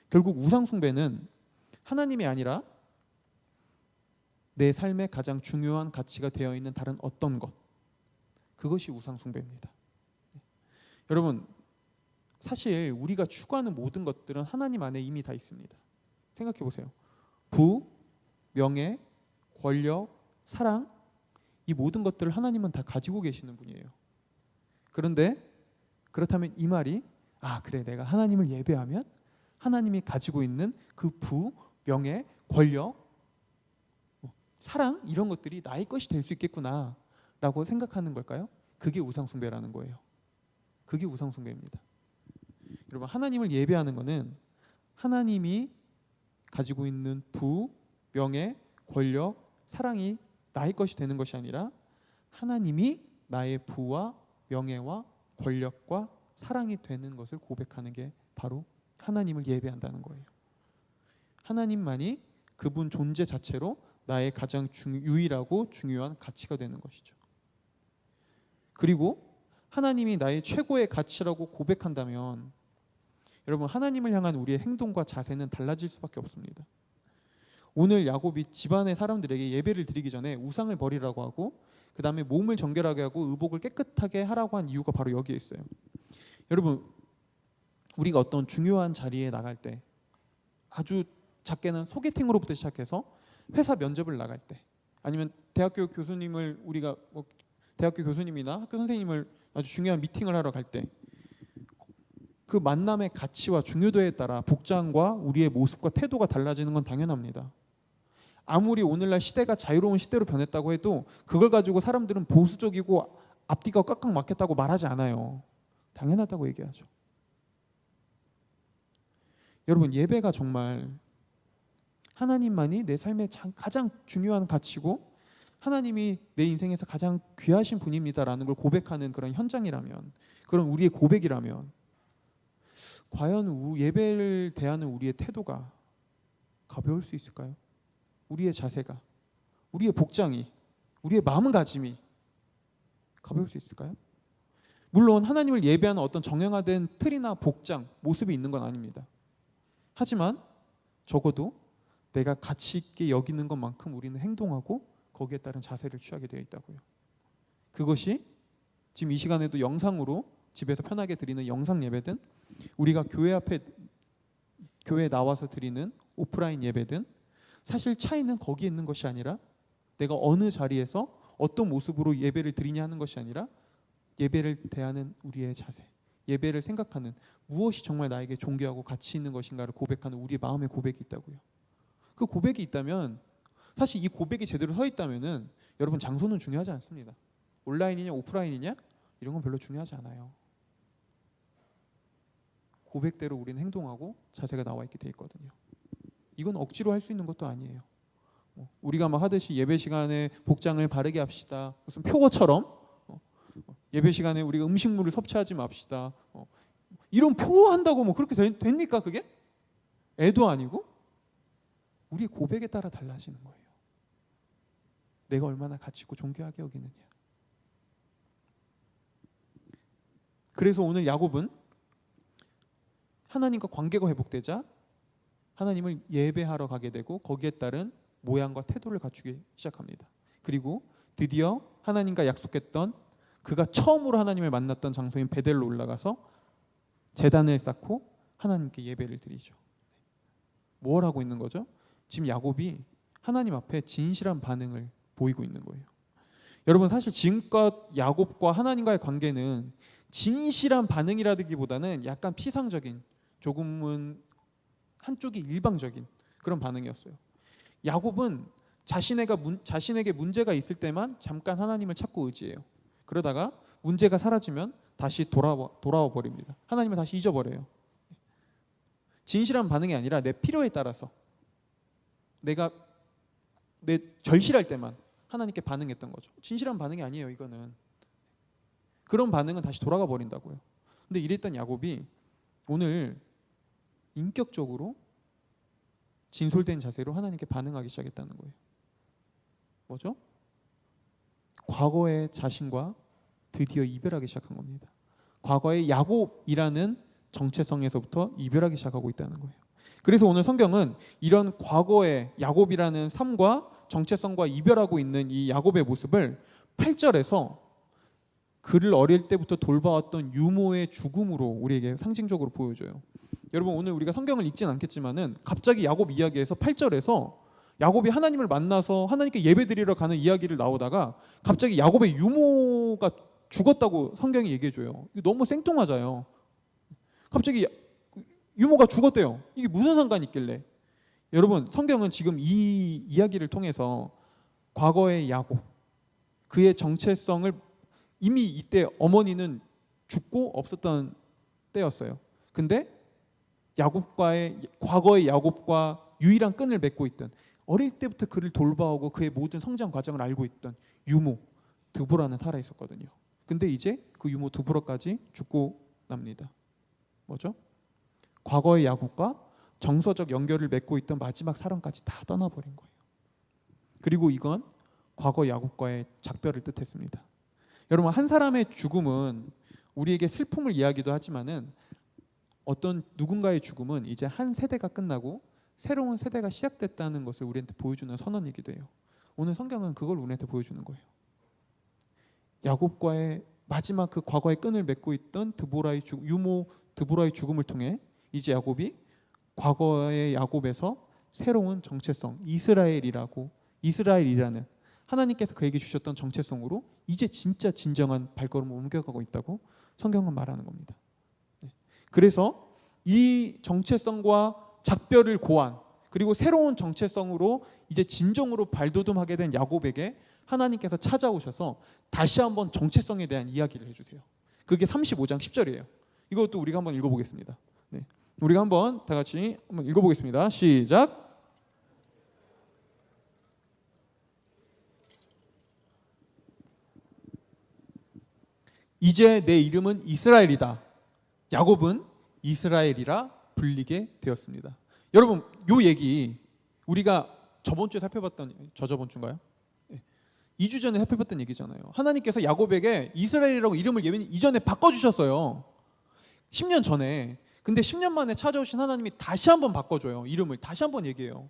결국 우상 숭배는 하나님이 아니라 내 삶의 가장 중요한 가치가 되어 있는 다른 어떤 것, 그것이 우상 숭배입니다. 여러분, 사실 우리가 추구하는 모든 것들은 하나님 안에 이미 다 있습니다. 생각해 보세요. 부, 명예, 권력, 사랑, 이 모든 것들을 하나님은 다 가지고 계시는 분이에요. 그런데 그렇다면 이 말이 그래, 내가 하나님을 예배하면 하나님이 가지고 있는 그 부, 명예, 권력, 사랑 이런 것들이 나의 것이 될 수 있겠구나 라고 생각하는 걸까요? 그게 우상숭배라는 거예요. 그게 우상숭배입니다. 여러분, 하나님을 예배하는 것은 하나님이 가지고 있는 부, 명예, 권력, 사랑이 나의 것이 되는 것이 아니라 하나님이 나의 부와 명예와 권력과 사랑이 되는 것을 고백하는 게 바로 하나님을 예배한다는 거예요. 하나님만이 그분 존재 자체로 나의 가장 유일하고 중요한 가치가 되는 것이죠. 그리고 하나님이 나의 최고의 가치라고 고백한다면 여러분, 하나님을 향한 우리의 행동과 자세는 달라질 수밖에 없습니다. 오늘 야곱이 집안의 사람들에게 예배를 드리기 전에 우상을 버리라고 하고 그 다음에 몸을 정결하게 하고 의복을 깨끗하게 하라고 한 이유가 바로 여기에 있어요. 여러분, 우리가 어떤 중요한 자리에 나갈 때, 아주 작게는 소개팅으로부터 시작해서 회사 면접을 나갈 때, 아니면 대학교 교수님을 우리가 대학교 교수님이나 학교 선생님을 아주 중요한 미팅을 하러 갈 때 그 만남의 가치와 중요도에 따라 복장과 우리의 모습과 태도가 달라지는 건 당연합니다. 아무리 오늘날 시대가 자유로운 시대로 변했다고 해도 그걸 가지고 사람들은 보수적이고 앞뒤가 꽉꽉 막혔다고 말하지 않아요. 당연하다고 얘기하죠. 여러분, 예배가 정말 하나님만이 내 삶의 가장 중요한 가치고 하나님이 내 인생에서 가장 귀하신 분입니다라는 걸 고백하는 그런 현장이라면, 그런 우리의 고백이라면 과연 예배를 대하는 우리의 태도가 가벼울 수 있을까요? 우리의 자세가, 우리의 복장이, 우리의 마음가짐이 가벼울 수 있을까요? 물론 하나님을 예배하는 어떤 정형화된 틀이나 복장, 모습이 있는 건 아닙니다. 하지만 적어도 내가 가치 있게 여기는 것만큼 우리는 행동하고 거기에 따른 자세를 취하게 되어 있다고요. 그것이 지금 이 시간에도 영상으로 집에서 편하게 드리는 영상 예배든 우리가 교회에 나와서 드리는 오프라인 예배든 사실 차이는 거기에 있는 것이 아니라 내가 어느 자리에서 어떤 모습으로 예배를 드리냐 하는 것이 아니라 예배를 대하는 우리의 자세, 예배를 생각하는 무엇이 정말 나에게 존귀하고 가치 있는 것인가를 고백하는 우리의 마음의 고백이 있다고요. 그 고백이 있다면, 사실 이 고백이 제대로 서 있다면은 여러분, 장소는 중요하지 않습니다. 온라인이냐 오프라인이냐 이런 건 별로 중요하지 않아요. 고백대로 우리는 행동하고 자세가 나와 있게 돼 있거든요. 이건 억지로 할 수 있는 것도 아니에요. 우리가 막 하듯이 예배 시간에 복장을 바르게 합시다, 무슨 표어처럼 예배 시간에 우리가 음식물을 섭취하지 맙시다, 이런 표한다고 뭐 그렇게 됩니까? 그게? 애도 아니고 우리의 고백에 따라 달라지는 거예요. 내가 얼마나 가치 있고 존귀하게 여기느냐. 그래서 오늘 야곱은 하나님과 관계가 회복되자 하나님을 예배하러 가게 되고 거기에 따른 모양과 태도를 갖추기 시작합니다. 그리고 드디어 하나님과 약속했던, 그가 처음으로 하나님을 만났던 장소인 베델로 올라가서 제단을 쌓고 하나님께 예배를 드리죠. 뭘 하고 있는 거죠? 지금 야곱이 하나님 앞에 진실한 반응을 보이고 있는 거예요. 여러분, 사실 지금껏 야곱과 하나님과의 관계는 진실한 반응이라기보다는 약간 피상적인, 조금은 한쪽이 일방적인 그런 반응이었어요. 야곱은 자신에게 문제가 있을 때만 잠깐 하나님을 찾고 의지해요. 그러다가 문제가 사라지면 다시 돌아와 버립니다. 하나님을 다시 잊어버려요. 진실한 반응이 아니라 내 필요에 따라서 내가 내 절실할 때만 하나님께 반응했던 거죠. 진실한 반응이 아니에요, 이거는. 그런 반응은 다시 돌아가 버린다고요. 근데 이랬던 야곱이 오늘 인격적으로 진솔된 자세로 하나님께 반응하기 시작했다는 거예요. 뭐죠? 과거의 자신과 드디어 이별하기 시작한 겁니다. 과거의 야곱이라는 정체성에서부터 이별하기 시작하고 있다는 거예요. 그래서 오늘 성경은 이런 과거의 야곱이라는 삶과 정체성과 이별하고 있는 이 야곱의 모습을 8절에서 그를 어릴 때부터 돌봐왔던 유모의 죽음으로 우리에게 상징적으로 보여줘요. 여러분, 오늘 우리가 성경을 읽진 않겠지만은 갑자기 야곱 이야기에서 8절에서 야곱이 하나님을 만나서 하나님께 예배드리러 가는 이야기를 나오다가 갑자기 야곱의 유모가 죽었다고 성경이 얘기해줘요. 이거 너무 생뚱맞아요. 갑자기 유모가 죽었대요. 이게 무슨 상관이 있길래? 여러분, 성경은 지금 이 이야기를 통해서 과거의 야곱, 그의 정체성을 이미 이때 어머니는 죽고 없었던 때였어요. 근데 과거의 야곱과 유일한 끈을 맺고 있던, 어릴 때부터 그를 돌봐오고 그의 모든 성장 과정을 알고 있던 유모 드보라는 살아 있었거든요. 근데 이제 그 유모 드보라까지 죽고 납니다. 뭐죠? 과거의 야곱과 정서적 연결을 맺고 있던 마지막 사랑까지 다 떠나버린 거예요. 그리고 이건 과거 야곱과의 작별을 뜻했습니다. 여러분, 한 사람의 죽음은 우리에게 슬픔을 이야기도 하지만은 어떤 누군가의 죽음은 이제 한 세대가 끝나고 새로운 세대가 시작됐다는 것을 우리한테 보여주는 선언이기도 해요. 오늘 성경은 그걸 우리한테 보여주는 거예요. 야곱과의 마지막 그 과거의 끈을 맺고 있던 유모 드보라의 죽음을 통해 이제 야곱이 과거의 야곱에서 새로운 정체성, 이스라엘이라는 하나님께서 그에게 주셨던 정체성으로 이제 진짜 진정한 발걸음을 옮겨가고 있다고 성경은 말하는 겁니다. 그래서 이 정체성과 작별을 고한, 그리고 새로운 정체성으로 이제 진정으로 발돋움하게 된 야곱에게 하나님께서 찾아오셔서 다시 한번 정체성에 대한 이야기를 해주세요. 그게 35장 10절이에요. 이것도 우리가 한번 읽어보겠습니다. 네. 우리가 한번 다 같이 한번 읽어보겠습니다. 시작. 이제 내 이름은 이스라엘이다. 야곱은 이스라엘이라 불리게 되었습니다. 여러분, 요 얘기 우리가 저번 주에 살펴봤던, 저저번 주인가요? 2주 전에 살펴봤던 얘기잖아요. 하나님께서 야곱에게 이스라엘이라고 이름을 이전에 바꿔주셨어요. 10년 전에. 근데 10년 만에 찾아오신 하나님이 다시 한번 바꿔줘요. 이름을 다시 한번 얘기해요.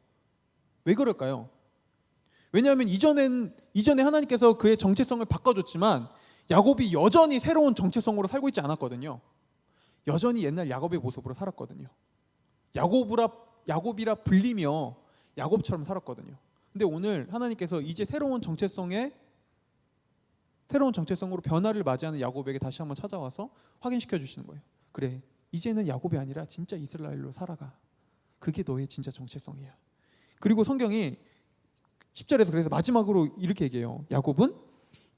왜 그럴까요? 왜냐하면 이전에 하나님께서 그의 정체성을 바꿔줬지만 야곱이 여전히 새로운 정체성으로 살고 있지 않았거든요. 여전히 옛날 야곱의 모습으로 살았거든요. 야곱이라 불리며 야곱처럼 살았거든요. 근데 오늘 하나님께서 이제 새로운 정체성으로 변화를 맞이하는 야곱에게 다시 한번 찾아와서 확인시켜 주시는 거예요. 그래, 이제는 야곱이 아니라 진짜 이스라엘로 살아가. 그게 너의 진짜 정체성이야. 그리고 성경이 10절에서 그래서 마지막으로 이렇게 얘기해요. 야곱은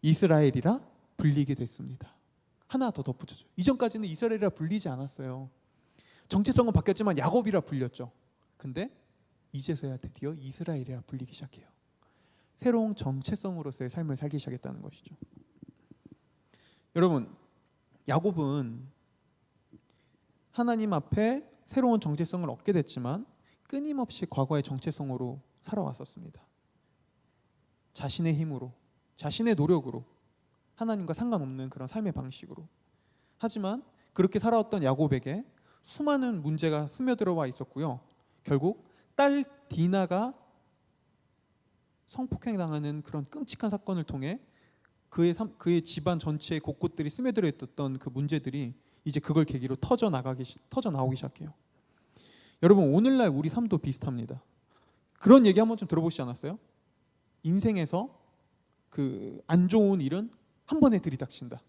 이스라엘이라 불리게 됐습니다. 하나 더 덧붙여줘요. 이전까지는 이스라엘이라 불리지 않았어요. 정체성은 바뀌었지만 야곱이라 불렸죠. 근데 이제서야 드디어 이스라엘이라 불리기 시작해요. 새로운 정체성으로서의 삶을 살기 시작했다는 것이죠. 여러분, 야곱은 하나님 앞에 새로운 정체성을 얻게 됐지만 끊임없이 과거의 정체성으로 살아왔었습니다. 자신의 힘으로, 자신의 노력으로, 하나님과 상관없는 그런 삶의 방식으로. 하지만 그렇게 살아왔던 야곱에게 수많은 문제가 스며들어와 있었고요. 결국 딸 디나가 성폭행당하는 그런 끔찍한 사건을 통해 그의 집안 전체의 곳곳들이 스며들어 있었던 그 문제들이 이제 그걸 계기로 터져 나오기 시작해요. 여러분, 오늘날 우리 삶도 비슷합니다. 그런 얘기 한번 좀 들어보시지 않았어요? 인생에서 그 안 좋은 일은 한 번에 들이닥친다.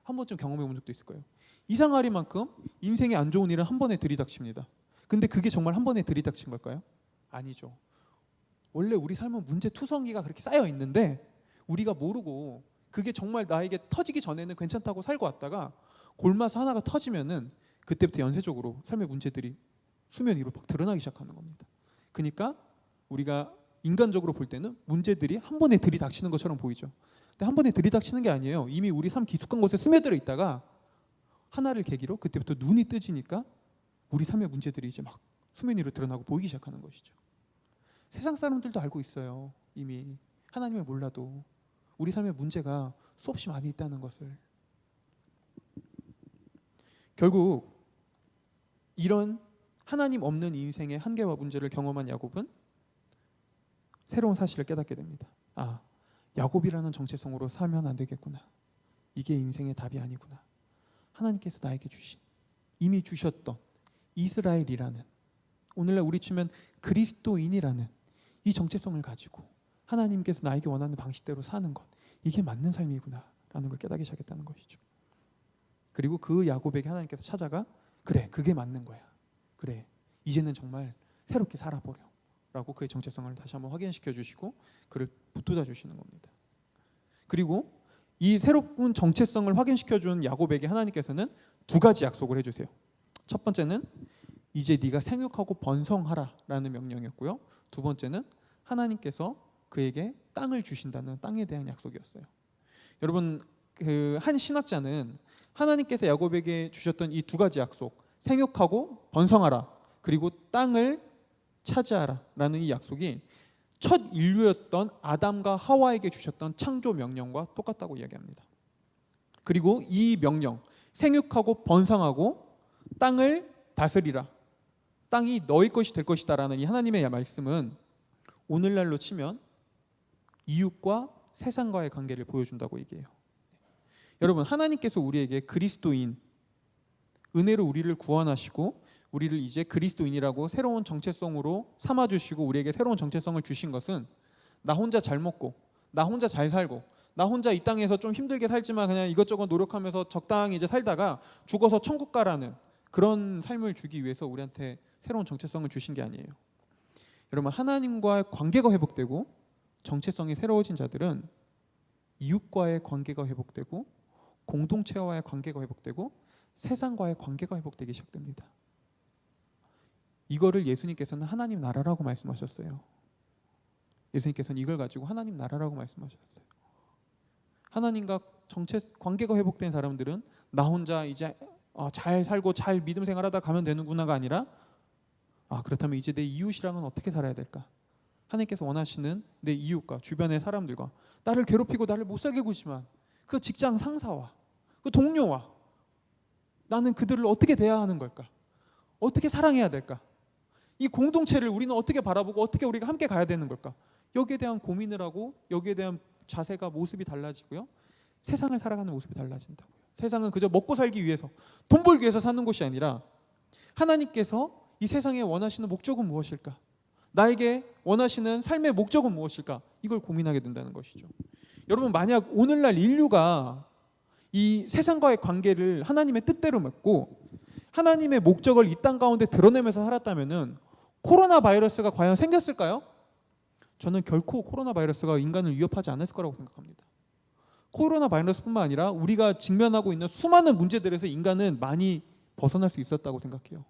한 번쯤 경험해 본 적도 있을 거예요. 이상하리만큼 인생에 안 좋은 일은 한 번에 들이닥칩니다. 근데 그게 정말 한 번에 들이닥친 걸까요? 아니죠. 원래 우리 삶은 문제투성이가 그렇게 쌓여 있는데 우리가 모르고 그게 정말 나에게 터지기 전에는 괜찮다고 살고 왔다가 골마서 하나가 터지면은 그때부터 연쇄적으로 삶의 문제들이 수면 위로 막 드러나기 시작하는 겁니다. 그러니까 우리가 인간적으로 볼 때는 문제들이 한 번에 들이닥치는 것처럼 보이죠. 근데 한 번에 들이닥치는 게 아니에요. 이미 우리 삶 깊숙한 곳에 스며들어 있다가 하나를 계기로 그때부터 눈이 뜨지니까 우리 삶의 문제들이 이제 막 수면 위로 드러나고 보이기 시작하는 것이죠. 세상 사람들도 알고 있어요. 이미 하나님을 몰라도 우리 삶의 문제가 수없이 많이 있다는 것을. 결국 이런 하나님 없는 인생의 한계와 문제를 경험한 야곱은 새로운 사실을 깨닫게 됩니다. 아, 야곱이라는 정체성으로 살면 안 되겠구나. 이게 인생의 답이 아니구나. 하나님께서 나에게 이미 주셨던 이스라엘이라는, 오늘날 우리 치면 그리스도인이라는 이 정체성을 가지고 하나님께서 나에게 원하는 방식대로 사는 것, 이게 맞는 삶이구나 걸 깨닫기 시작했다는 것이죠. 그리고 그 야곱에게 하나님께서 찾아가 그래, 그게 맞는 거야. 그래, 이제는 정말 새롭게 살아보려 라고 그의 정체성을 다시 한번 확인시켜 주시고 그를 붙들어 주시는 겁니다. 그리고 이 새로운 정체성을 확인시켜 준 야곱에게 하나님께서는 두 가지 약속을 해주세요. 첫 번째는 이제 네가 생육하고 번성하라 라는 명령이었고요. 두 번째는 하나님께서 그에게 땅을 주신다는 땅에 대한 약속이었어요. 여러분, 그 한 신학자는 하나님께서 야곱에게 주셨던 이 두 가지 약속, 생육하고 번성하라 그리고 땅을 차지하라 라는 이 약속이 첫 인류였던 아담과 하와에게 주셨던 창조 명령과 똑같다고 이야기합니다. 그리고 이 명령, 생육하고 번성하고 땅을 다스리라, 땅이 너희 것이 될 것이다 라는 이 하나님의 말씀은 오늘날로 치면 이웃과 세상과의 관계를 보여준다고 얘기해요. 여러분, 하나님께서 우리에게 그리스도인, 은혜로 우리를 구원하시고 우리를 이제 그리스도인이라고 새로운 정체성으로 삼아주시고 우리에게 새로운 정체성을 주신 것은 나 혼자 잘 먹고 나 혼자 잘 살고 나 혼자 이 땅에서 좀 힘들게 살지만 그냥 이것저것 노력하면서 적당히 이제 살다가 죽어서 천국 가라는 그런 삶을 주기 위해서 우리한테 새로운 정체성을 주신 게 아니에요. 여러분, 하나님과의 관계가 회복되고 정체성이 새로워진 자들은 이웃과의 관계가 회복되고 공동체와의 관계가 회복되고 세상과의 관계가 회복되기 시작됩니다. 이거를 예수님께서는 하나님 나라라고 말씀하셨어요. 예수님께서는 이걸 가지고 하나님 나라라고 말씀하셨어요. 하나님과 관계가 회복된 사람들은 나 혼자 이제 잘 살고 잘 믿음 생활하다 가면 되는구나가 아니라 그렇다면 이제 내 이웃이랑은 어떻게 살아야 될까? 하나님께서 원하시는 내 이웃과 주변의 사람들과 나를 괴롭히고 나를 못 살게 구지만 그 직장 상사와 그 동료와 나는 그들을 어떻게 대해야 하는 걸까? 어떻게 사랑해야 될까? 이 공동체를 우리는 어떻게 바라보고 어떻게 우리가 함께 가야 되는 걸까? 여기에 대한 고민을 하고 여기에 대한 자세가 모습이 달라지고요. 세상을 살아가는 모습이 달라진다고요. 세상은 그저 먹고 살기 위해서 돈 벌기 위해서 사는 것이 아니라 하나님께서 이 세상에 원하시는 목적은 무엇일까? 나에게 원하시는 삶의 목적은 무엇일까? 이걸 고민하게 된다는 것이죠. 여러분, 만약 오늘날 인류가 이 세상과의 관계를 하나님의 뜻대로 맺고 하나님의 목적을 이 땅 가운데 드러내면서 살았다면은 코로나 바이러스가 과연 생겼을까요? 저는 결코 코로나 바이러스가 인간을 위협하지 않았을 거라고 생각합니다. 코로나 바이러스뿐만 아니라 우리가 직면하고 있는 수많은 문제들에서 인간은 많이 벗어날 수 있었다고 생각해요.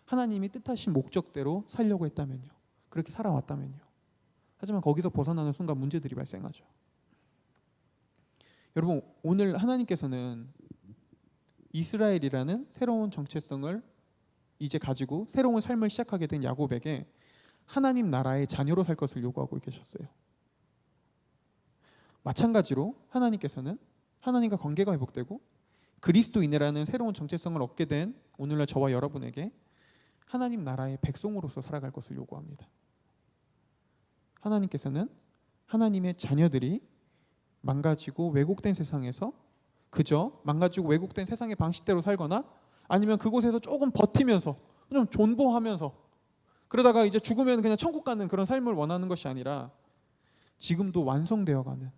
하나님이 뜻하신 목적대로 살려고 했다면요. 그렇게 살아왔다면요. 하지만 거기서 벗어나는 순간 문제들이 발생하죠. 여러분, 오늘 하나님께서는 이스라엘이라는 새로운 정체성을 이제 가지고 새로운 삶을 시작하게 된 야곱에게 하나님 나라의 자녀로 살 것을 요구하고 계셨어요. 마찬가지로 하나님께서는 하나님과 관계가 회복되고 그리스도인이라는 새로운 정체성을 얻게 된 오늘날 저와 여러분에게 하나님 나라의 백성으로서 살아갈 것을 요구합니다. 하나님께서는 하나님의 자녀들이 망가지고 왜곡된 세상에서 그저 망가지고 왜곡된 세상의 방식대로 살거나 아니면 그곳에서 조금 버티면서 좀 존버하면서 그러다가 이제 죽으면 그냥 천국 가는 그런 삶을 원하는 것이 아니라 지금도 완성되어가는,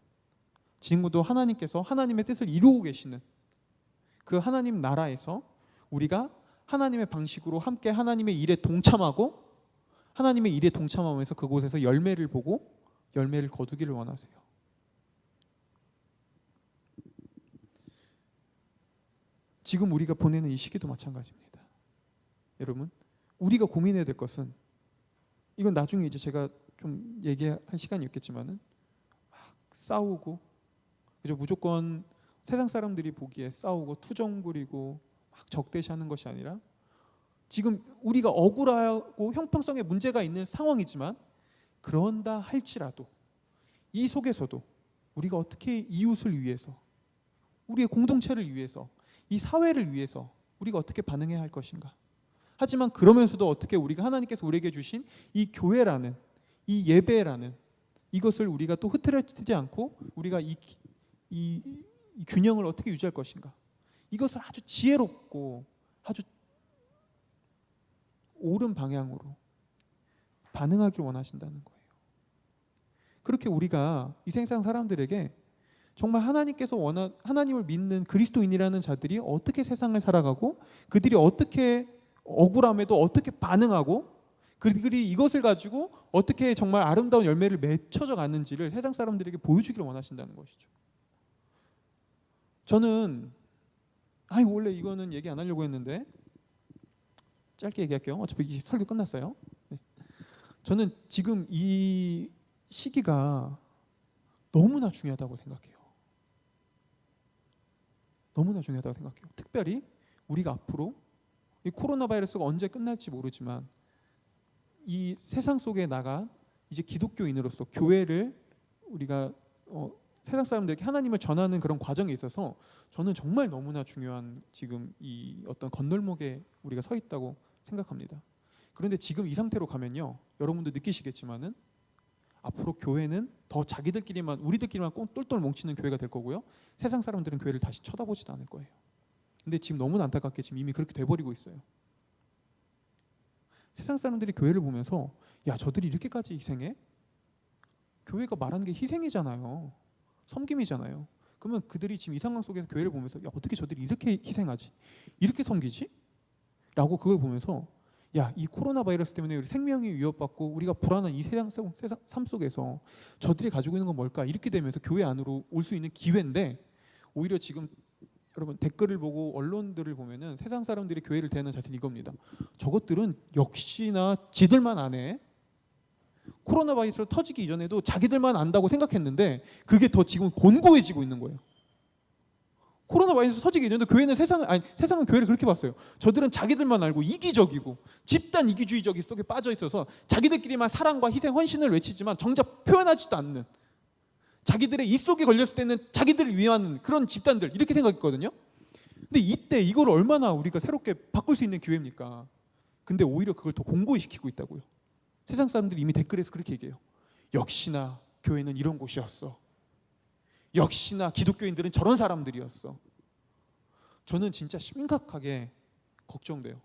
지금도 하나님께서 하나님의 뜻을 이루고 계시는 그 하나님 나라에서 우리가 하나님의 방식으로 함께 하나님의 일에 동참하고 하나님의 일에 동참하면서 그곳에서 열매를 보고 열매를 거두기를 원하세요. 지금 우리가 보내는 이 시기도 마찬가지입니다. 여러분, 우리가 고민해야 될 것은, 이건 나중에 이제 제가 좀 얘기할 시간이 있겠지만은 막 싸우고 그죠, 무조건 세상 사람들이 보기에 싸우고 투정 부리고 막 적대시하는 것이 아니라 지금 우리가 억울하고 형평성에 문제가 있는 상황이지만 그런다 할지라도 이 속에서도 우리가 어떻게 이웃을 위해서, 우리의 공동체를 위해서, 이 사회를 위해서 우리가 어떻게 반응해야 할 것인가. 하지만 그러면서도 어떻게 우리가 하나님께서 우리에게 주신 이 교회라는, 이 예배라는 이것을 우리가 또 흐트러지지 않고 우리가 이 균형을 어떻게 유지할 것인가. 이것을 아주 지혜롭고 아주 옳은 방향으로 반응하길 원하신다는 거예요. 그렇게 우리가 이 세상 사람들에게 정말 하나님을 믿는 그리스도인이라는 자들이 어떻게 세상을 살아가고 그들이 어떻게 억울함에도 어떻게 반응하고 그들이 이것을 가지고 어떻게 정말 아름다운 열매를 맺혀져 가는지를 세상 사람들에게 보여주기를 원하신다는 것이죠. 저는 원래 이거는 얘기 안 하려고 했는데 짧게 얘기할게요. 어차피 이 설교 끝났어요. 네. 저는 지금 이 시기가 너무나 중요하다고 생각해요. 너무나 중요하다고 생각해요. 특별히 우리가 앞으로 이 코로나 바이러스가 언제 끝날지 모르지만 이 세상 속에 나가 이제 기독교인으로서 교회를 우리가 세상 사람들에게 하나님을 전하는 그런 과정에 있어서 저는 정말 너무나 중요한 지금 이 어떤 건널목에 우리가 서 있다고 생각합니다. 그런데 지금 이 상태로 가면요, 여러분도 느끼시겠지만은 앞으로 교회는 더 우리들끼리만 똘똘 뭉치는 교회가 될 거고요. 세상 사람들은 교회를 다시 쳐다보지도 않을 거예요. 근데 지금 너무나 안타깝게 지금 이미 그렇게 돼버리고 있어요. 세상 사람들이 교회를 보면서 야, 저들이 이렇게까지 희생해? 교회가 말하는 게 희생이잖아요. 섬김이잖아요. 그러면 그들이 지금 이 상황 속에서 교회를 보면서 야, 어떻게 저들이 이렇게 희생하지? 이렇게 섬기지? 라고 그걸 보면서 야, 이 코로나 바이러스 때문에 우리 생명이 위협받고 우리가 불안한 이 세상 삶 속에서 저들이 가지고 있는 건 뭘까? 이렇게 되면서 교회 안으로 올 수 있는 기회인데 오히려 지금 여러분 댓글을 보고 언론들을 보면은 세상 사람들이 교회를 대하는 자세는 이겁니다. 저것들은 역시나 지들만 안 해. 코로나 바이러스 터지기 이전에도 자기들만 안다고 생각했는데 그게 더 지금 곤고해지고 있는 거예요. 코로나 바이러스 터지기 이전에도 세상은 교회를 그렇게 봤어요. 저들은 자기들만 알고 이기적이고 집단 이기주의적 속에 빠져 있어서 자기들끼리만 사랑과 희생, 헌신을 외치지만 정작 표현하지도 않는, 자기들의 입 속에 걸렸을 때는 자기들을 위하는 그런 집단들, 이렇게 생각했거든요. 근데 이때 이걸 얼마나 우리가 새롭게 바꿀 수 있는 기회입니까? 근데 오히려 그걸 더 공고시키고 있다고요. 세상 사람들이 이미 댓글에서 그렇게 얘기해요. 역시나 교회는 이런 곳이었어. 역시나 기독교인들은 저런 사람들이었어. 저는 진짜 심각하게 걱정돼요.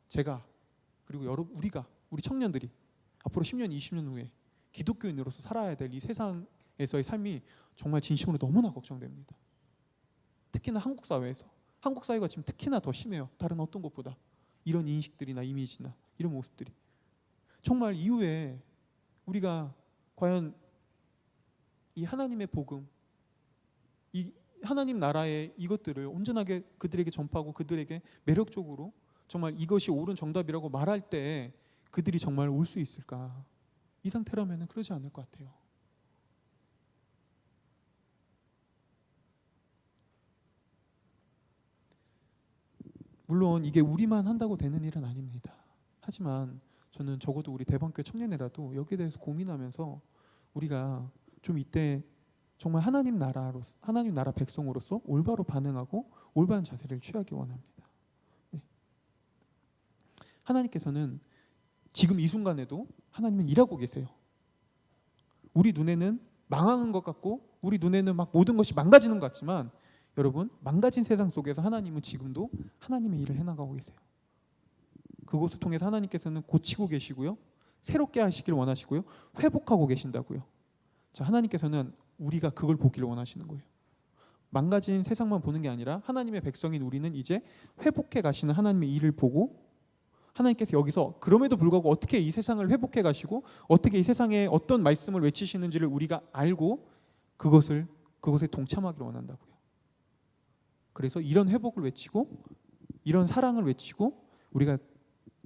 제가, 그리고 우리 청년들이 앞으로 10년, 20년 후에 기독교인으로서 살아야 될 이 세상에서의 삶이 정말 진심으로 너무나 걱정됩니다. 특히나 한국 사회가 지금 특히나 더 심해요. 다른 어떤 곳보다. 이런 인식들이나 이미지나 이런 모습들이 정말 이후에 우리가 과연 이 하나님의 복음, 이 하나님 나라의 이것들을 온전하게 그들에게 전파하고 그들에게 매력적으로 정말 이것이 옳은 정답이라고 말할 때 그들이 정말 올 수 있을까? 이 상태라면 그러지 않을 것 같아요. 물론 이게 우리만 한다고 되는 일은 아닙니다. 하지만 저는 적어도 우리 대방교회 청년이라도 여기에 대해서 고민하면서 우리가 좀 이때 정말 하나님 나라 백성으로서 올바로 반응하고 올바른 자세를 취하기 원합니다. 네. 하나님께서는 지금 이 순간에도 하나님은 일하고 계세요. 우리 눈에는 망하는 것 같고 우리 눈에는 막 모든 것이 망가지는 것 같지만 여러분, 망가진 세상 속에서 하나님은 지금도 하나님의 일을 해나가고 계세요. 그것을 통해서 하나님께서는 고치고 계시고요, 새롭게 하시길 원하시고요, 회복하고 계신다고요. 자, 하나님께서는 우리가 그걸 보기를 원하시는 거예요. 망가진 세상만 보는 게 아니라 하나님의 백성인 우리는 이제 회복해 가시는 하나님의 일을 보고 하나님께서 여기서 그럼에도 불구하고 어떻게 이 세상을 회복해 가시고 어떻게 이 세상에 어떤 말씀을 외치시는지를 우리가 알고 그것에 동참하기를 원한다고요. 그래서 이런 회복을 외치고 이런 사랑을 외치고 우리가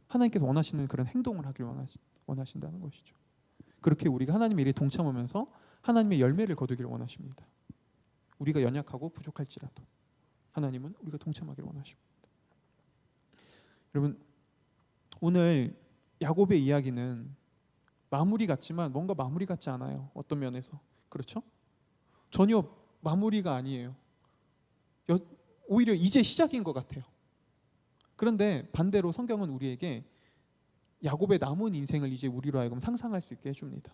하나님께서 원하시는 그런 행동을 하기를 원하신다는 것이죠. 그렇게 우리가 하나님의 일에 동참하면서 하나님의 열매를 거두기를 원하십니다. 우리가 연약하고 부족할지라도 하나님은 우리가 동참하기를 원하십니다. 여러분, 오늘 야곱의 이야기는 마무리 같지만 뭔가 마무리 같지 않아요. 어떤 면에서. 그렇죠? 전혀 마무리가 아니에요. 오히려 이제 시작인 것 같아요. 그런데 반대로 성경은 우리에게 야곱의 남은 인생을 이제 우리로 하여금 상상할 수 있게 해줍니다.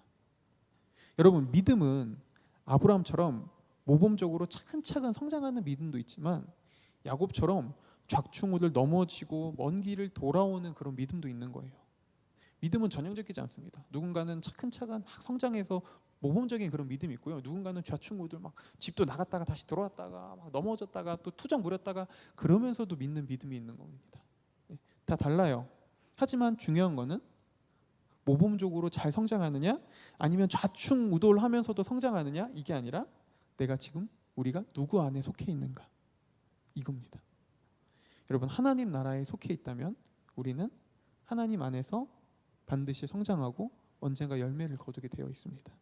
여러분, 믿음은 아브라함처럼 모범적으로 차근차근 성장하는 믿음도 있지만 야곱처럼 좌충우돌 넘어지고 먼 길을 돌아오는 그런 믿음도 있는 거예요. 믿음은 전형적이지 않습니다. 누군가는 차근차근 막 성장해서 모범적인 그런 믿음이 있고요. 누군가는 좌충우돌 막 집도 나갔다가 다시 들어왔다가 막 넘어졌다가 또 투정 부렸다가 그러면서도 믿는 믿음이 있는 겁니다. 네, 다 달라요. 하지만 중요한 거는 모범적으로 잘 성장하느냐 아니면 좌충우돌하면서도 성장하느냐 이게 아니라 내가 지금 우리가 누구 안에 속해 있는가 이겁니다. 여러분 하나님 나라에 속해 있다면 우리는 하나님 안에서 반드시 성장하고 언젠가 열매를 거두게 되어 있습니다.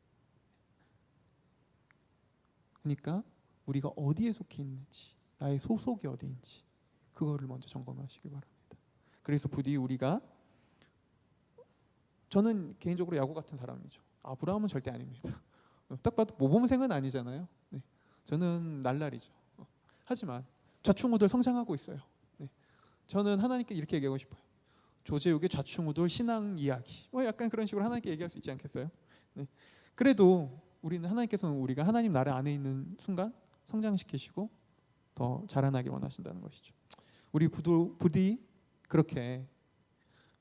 그러니까 우리가 어디에 속해 있는지 나의 소속이 어디인지 그거를 먼저 점검하시기 바랍니다. 그래서 부디 우리가 저는 개인적으로 야구 같은 사람이죠. 아브라함은 절대 아닙니다. 딱 봐도 모범생은 아니잖아요. 네. 저는 날라리죠. 하지만 좌충우돌 성장하고 있어요. 네. 저는 하나님께 이렇게 얘기하고 싶어요. 조제욱의 좌충우돌 신앙 이야기. 약간 그런 식으로 하나님께 얘기할 수 있지 않겠어요? 네. 그래도 우리는 하나님께서는 우리가 하나님 나라 안에 있는 순간 성장시키시고 더 자라나길 원하신다는 것이죠. 우리 부디 그렇게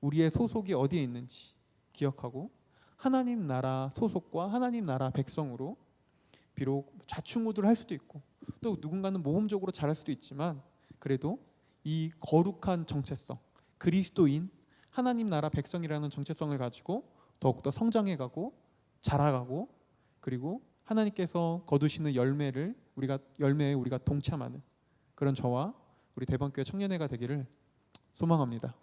우리의 소속이 어디에 있는지 기억하고 하나님 나라 소속과 하나님 나라 백성으로 비록 좌충우돌 할 수도 있고 또 누군가는 모범적으로 잘할 수도 있지만 그래도 이 거룩한 정체성 그리스도인 하나님 나라 백성이라는 정체성을 가지고 더욱더 성장해가고 자라가고 그리고 하나님께서 거두시는 열매에 우리가 동참하는 그런 저와 우리 대방교회 청년회가 되기를 소망합니다.